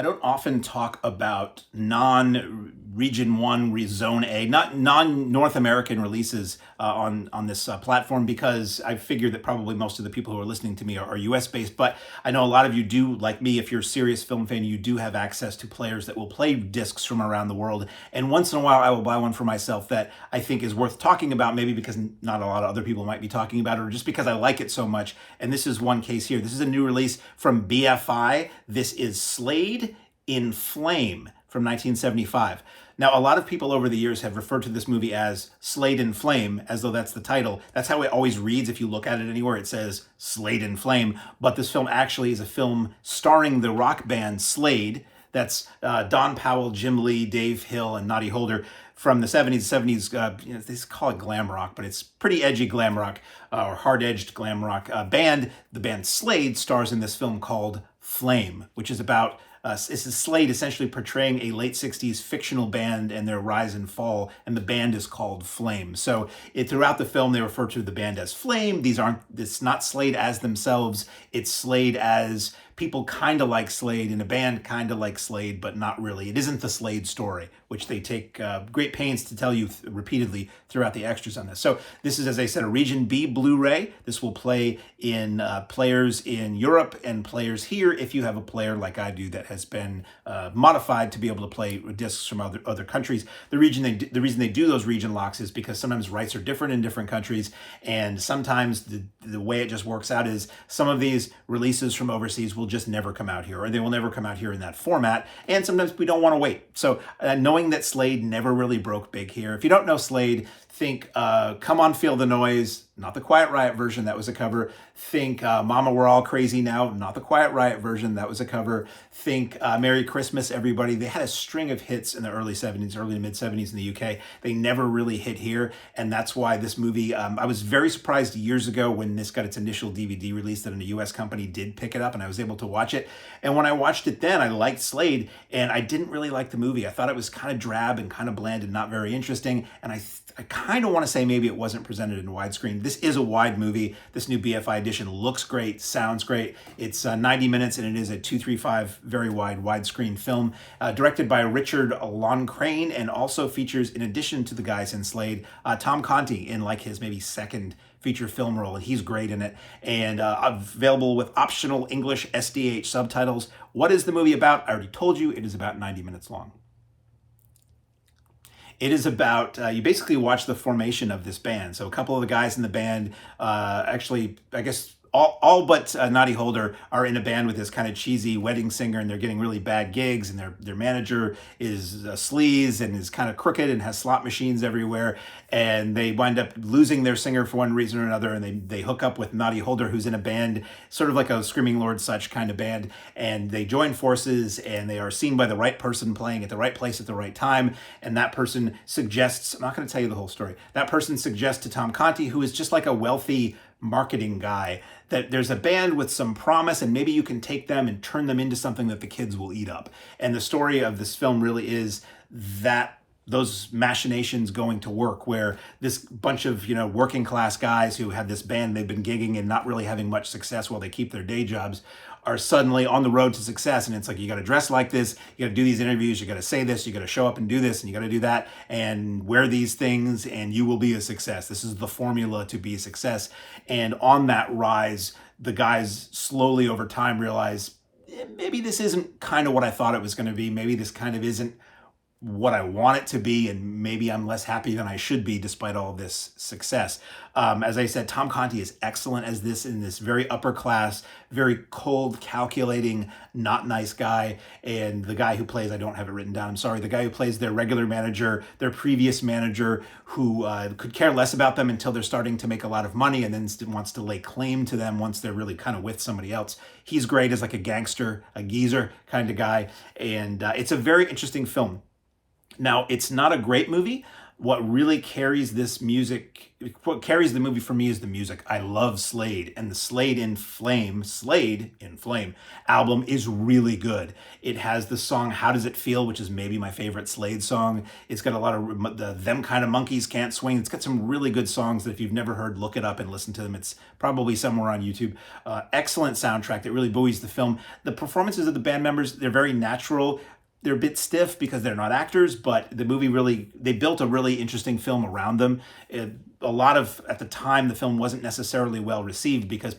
I don't often talk about non-Region 1, Zone A, not non-North American releases on this platform because I figure that probably most of the people who are listening to me are US based. But I know a lot of you do, like me, if you're a serious film fan, you do have access to players that will play discs from around the world. And once in a while, I will buy one for myself that I think is worth talking about, maybe because not a lot of other people might be talking about it, or just because I like it so much. And this is one case here. This is a new release from BFI. This is Slade in Flame from 1975. Now, a lot of people over the years have referred to this movie as Slade in Flame, as though that's the title. That's how it always reads. If you look at it anywhere, it says Slade in Flame. But this film actually is a film starring the rock band Slade. That's Don Powell, Jim Lee, Dave Hill, and Noddy Holder from the 70s. 70s, they call it glam rock, but it's pretty edgy glam rock, or hard-edged glam rock band. The band Slade stars in this film called Flame, which is about this is Slade essentially portraying a late 60s fictional band and their rise and fall, and the band is called Flame. So throughout the film, they refer to the band as Flame. It's not Slade as themselves, it's Slade as people kind of like Slade in a band kind of like Slade, but not really. It isn't the Slade story, which they take great pains to tell you repeatedly throughout the extras on this. So this is, as I said, a Region B Blu-ray. This will play in players in Europe and players here if you have a player like I do that has been modified to be able to play discs from other countries. The reason they do those region locks is because sometimes rights are different in different countries, and sometimes the way it just works out is some of these releases from overseas will just never come out here, or they will never come out here in that format, and sometimes we don't want to wait. So knowing that Slade never really broke big here, if you don't know Slade, think Come On Feel the Noise, not the Quiet Riot version, that was a cover. Think Mama We're All Crazy Now, not the Quiet Riot version, that was a cover. Think Merry Christmas Everybody. They had a string of hits in the early 70s, early to mid 70s in the UK. They never really hit here, and that's why this movie, I was very surprised years ago when this got its initial DVD release that a US company did pick it up and I was able to watch it. And when I watched it then, I liked Slade, and I didn't really like the movie. I thought it was kind of drab and kind of bland and not very interesting, and I kind of want to say maybe it wasn't presented in widescreen. This is a wide movie. This new BFI edition looks great, sounds great. It's 90 minutes and it is a 235 very wide widescreen film, directed by Richard Loncraine, and also features, in addition to the guys in Slade, Tom Conti in like his maybe second feature film role, and he's great in it, and available with optional English SDH subtitles. What is the movie about? I already told you, it is about 90 minutes long. It is about, you basically watch the formation of this band. So a couple of the guys in the band, actually, I guess all but Noddy Holder are in a band with this kind of cheesy wedding singer, and they're getting really bad gigs, and their manager is a sleaze and is kind of crooked and has slot machines everywhere, and they wind up losing their singer for one reason or another, and they hook up with Noddy Holder, who's in a band, sort of like a Screaming Lord Such kind of band, and they join forces, and they are seen by the right person playing at the right place at the right time, and that person suggests, I'm not going to tell you the whole story, that person suggests to Tom Conti, who is just like a wealthy marketing guy, that there's a band with some promise and maybe you can take them and turn them into something that the kids will eat up. And the story of this film really is that those machinations going to work, where this bunch of, working class guys who have this band, they've been gigging and not really having much success while they keep their day jobs, are suddenly on the road to success. And it's like, you got to dress like this, you got to do these interviews, you got to say this, you got to show up and do this, and you got to do that, and wear these things, and you will be a success. This is the formula to be a success. And on that rise, the guys slowly over time realize, maybe this isn't kind of what I thought it was going to be. Maybe this kind of isn't what I want it to be, and maybe I'm less happy than I should be despite all this success. As I said, Tom Conti is excellent as this, in this very upper class, very cold, calculating, not nice guy. And the guy who plays, I don't have it written down, I'm sorry, the guy who plays their regular manager, their previous manager, who could care less about them until they're starting to make a lot of money, and then wants to lay claim to them once they're really kind of with somebody else. He's great as like a gangster, a geezer kind of guy. And it's a very interesting film. Now, it's not a great movie, what really carries this music, what carries the movie for me is the music. I love Slade, and the Slade in Flame album is really good. It has the song How Does It Feel, which is maybe my favorite Slade song. It's got a lot of Them Kind of Monkeys Can't Swing. It's got some really good songs that if you've never heard, look it up and listen to them. It's probably somewhere on YouTube. Excellent soundtrack that really buoys the film. The performances of the band members, they're very natural. They're a bit stiff because they're not actors, but the movie really, they built a really interesting film around them. At the time, the film wasn't necessarily well received because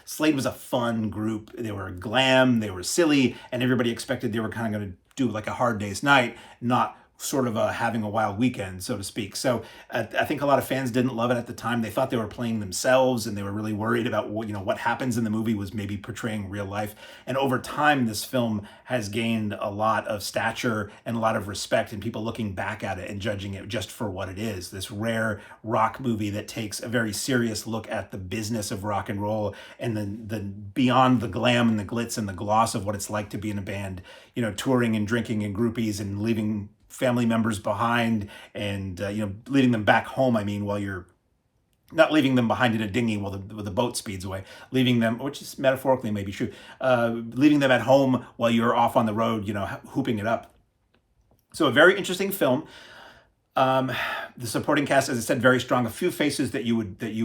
Slade was a fun group. They were glam, they were silly, and everybody expected they were kind of going to do like a Hard Day's Night, not sort of having a wild weekend, so to speak. So I think a lot of fans didn't love it at the time. They thought they were playing themselves, and they were really worried about what happens in the movie was maybe portraying real life. And over time, this film has gained a lot of stature and a lot of respect, and people looking back at it and judging it just for what it is, this rare rock movie that takes a very serious look at the business of rock and roll and the beyond the glam and the glitz and the gloss of what it's like to be in a band, touring and drinking and groupies and leaving family members behind and leading them back home. I mean, while you're not leaving them behind in a dinghy while the boat speeds away, leaving them, which is metaphorically maybe true, leaving them at home while you're off on the road, hooping it up. So a very interesting film. The supporting cast, as I said, very strong. A few faces that you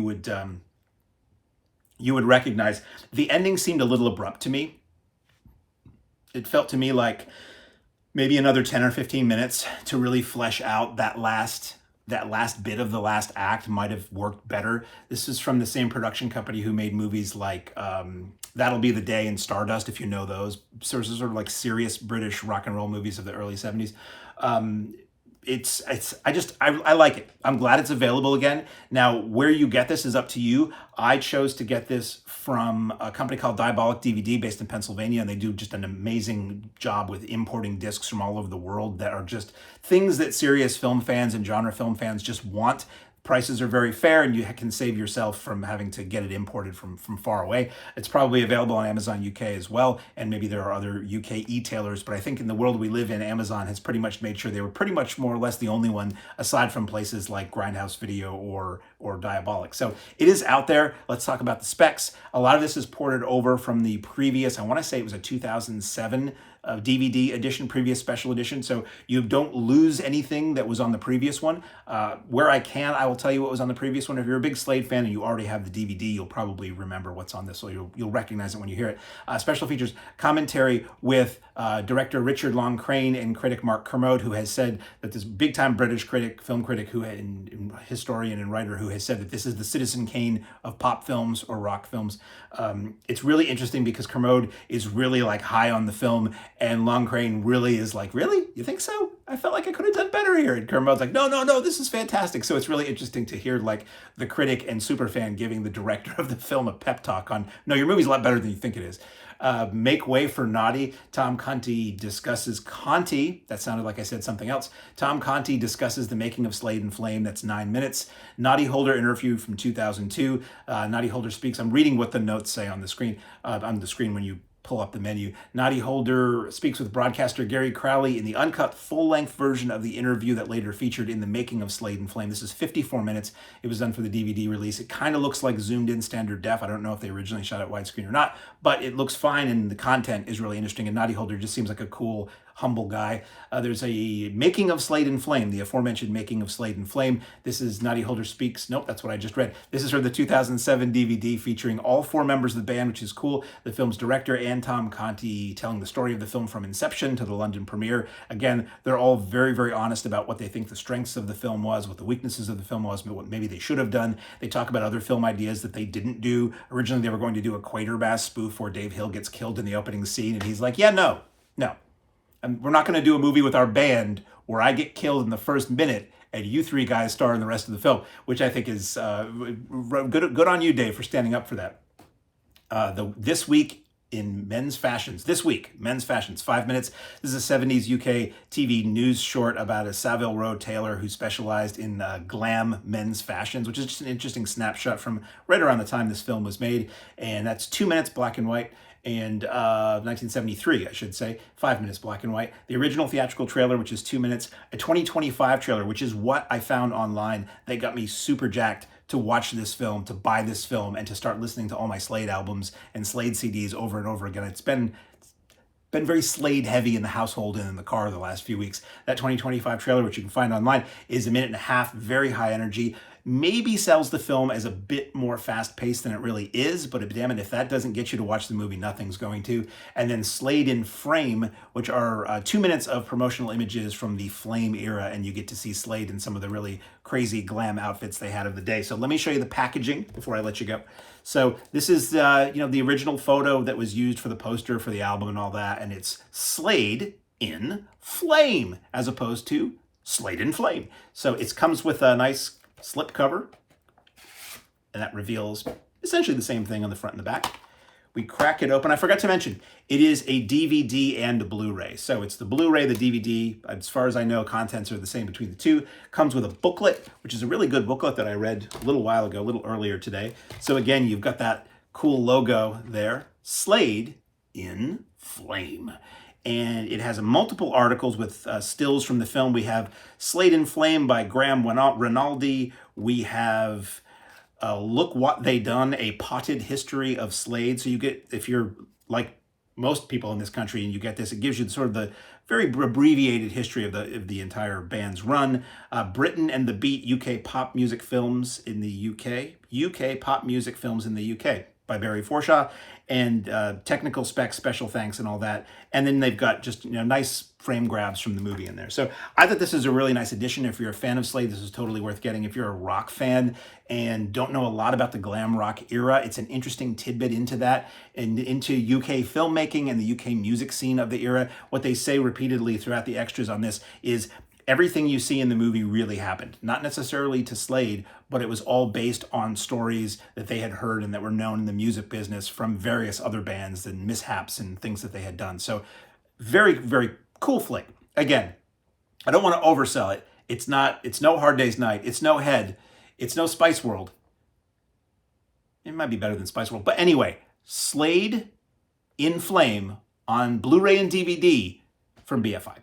would recognize. The ending seemed a little abrupt to me. It felt to me like maybe another 10 or 15 minutes to really flesh out that last bit of the last act might have worked better. This is from the same production company who made movies like That'll Be the Day and Stardust, if you know those. Sort of like serious British rock and roll movies of the early 70s. I like it. I'm glad it's available again. Now, where you get this is up to you. I chose to get this from a company called Diabolic DVD based in Pennsylvania, and they do just an amazing job with importing discs from all over the world that are just things that serious film fans and genre film fans just want. Prices are very fair, and you can save yourself from having to get it imported from far away. It's probably available on Amazon UK as well, and maybe there are other UK e-tailers, but I think in the world we live in, Amazon has pretty much made sure they were pretty much more or less the only one, aside from places like Grindhouse Video or Diabolic. So it is out there. Let's talk about the specs. A lot of this is ported over from the previous, I want to say it was a 2007 DVD edition, previous special edition. So you don't lose anything that was on the previous one. Where I can, I will tell you what was on the previous one. If you're a big Slade fan and you already have the DVD, you'll probably remember what's on this, so you'll recognize it when you hear it. Special features commentary with director Richard Loncraine and critic Mark Kermode, who has said that this big-time British film critic, and historian and writer, who has said that this is the Citizen Kane of pop films or rock films. It's really interesting because Kermode is really like high on the film, and Loncraine really is like, really? You think so? I felt like I could have done better here. And Kermode's like, no, this is fantastic. So it's really interesting to hear like the critic and superfan giving the director of the film a pep talk on, no, your movie's a lot better than you think it is. Make Way for Noddy. Tom Conti discusses Conti. That sounded like I said something else. Tom Conti discusses the making of Slade and Flame. That's 9 minutes. Noddy Holder interview from 2002. Noddy Holder speaks. I'm reading what the notes say on the screen when you pull up the menu. Noddy Holder speaks with broadcaster Gary Crowley in the uncut full-length version of the interview that later featured in the making of Slade and Flame. This is 54 minutes. It was done for the DVD release. It kind of looks like zoomed-in standard def. I don't know if they originally shot it widescreen or not, but it looks fine, and the content is really interesting, and Noddy Holder just seems like a cool, humble guy. There's a making of Slade and Flame, the aforementioned making of Slade and Flame. This is Noddy Holder Speaks. Nope, that's what I just read. This is for the 2007 DVD featuring all four members of the band, which is cool. The film's director and Tom Conti telling the story of the film from inception to the London premiere. Again, they're all very, very honest about what they think the strengths of the film was, what the weaknesses of the film was, what maybe they should have done. They talk about other film ideas that they didn't do. Originally, they were going to do a Quaterbass spoof where Dave Hill gets killed in the opening scene, and he's like, yeah, no. And we're not going to do a movie with our band where I get killed in the first minute and you three guys star in the rest of the film, which I think is good on you, Dave, for standing up for that. This week in men's fashions. 5 minutes. This is a 70s UK TV news short about a Savile Row tailor who specialized in glam men's fashions, which is just an interesting snapshot from right around the time this film was made. And that's 2 minutes, black and white. and 1973, I should say, 5 minutes black and white. The original theatrical trailer, which is 2 minutes. A 2025 trailer, which is what I found online that got me super jacked to watch this film, to buy this film, and to start listening to all my Slade albums and Slade CDs over and over again. It's been very Slade heavy in the household and in the car the last few weeks. That 2025 trailer, which you can find online, is 1.5 minutes, very high energy. Maybe sells the film as a bit more fast-paced than it really is, but damn it, if that doesn't get you to watch the movie, nothing's going to. And then Slade in Frame, which are 2 minutes of promotional images from the Flame era, and you get to see Slade in some of the really crazy glam outfits they had of the day. So let me show you the packaging before I let you go. So this is the original photo that was used for the poster for the album and all that, and it's Slade in Flame as opposed to Slade in Flame. So it comes with a nice slip cover, and that reveals essentially the same thing on the front and the back. We crack it open. I forgot to mention, it is a DVD and a Blu-ray. So it's the Blu-ray, the DVD. As far as I know, contents are the same between the two. Comes with a booklet, which is a really good booklet that I read a little while ago, a little earlier today. So again, you've got that cool logo there, Slade in Flame. And it has multiple articles with stills from the film. We have Slade in Flame by Graham Rinaldi. We have Look What They Done, a potted history of Slade. So you get, if you're like most people in this country and you get this, it gives you sort of the very abbreviated history of the entire band's run. Britain and the Beat, UK pop music films in the UK. UK pop music films in the UK by Barry Forshaw, and technical specs, special thanks, and all that. And then they've got just nice frame grabs from the movie in there. So I thought this is a really nice addition. If you're a fan of Slade, this is totally worth getting. If you're a rock fan and don't know a lot about the glam rock era, it's an interesting tidbit into that and into UK filmmaking and the UK music scene of the era. What they say repeatedly throughout the extras on this is everything you see in the movie really happened. Not necessarily to Slade, but it was all based on stories that they had heard and that were known in the music business from various other bands and mishaps and things that they had done. So very, very cool flick. Again, I don't want to oversell it. It's no Hard Day's Night. It's no Head. It's no Spice World. It might be better than Spice World. But anyway, Slade in Flame on Blu-ray and DVD from BFI.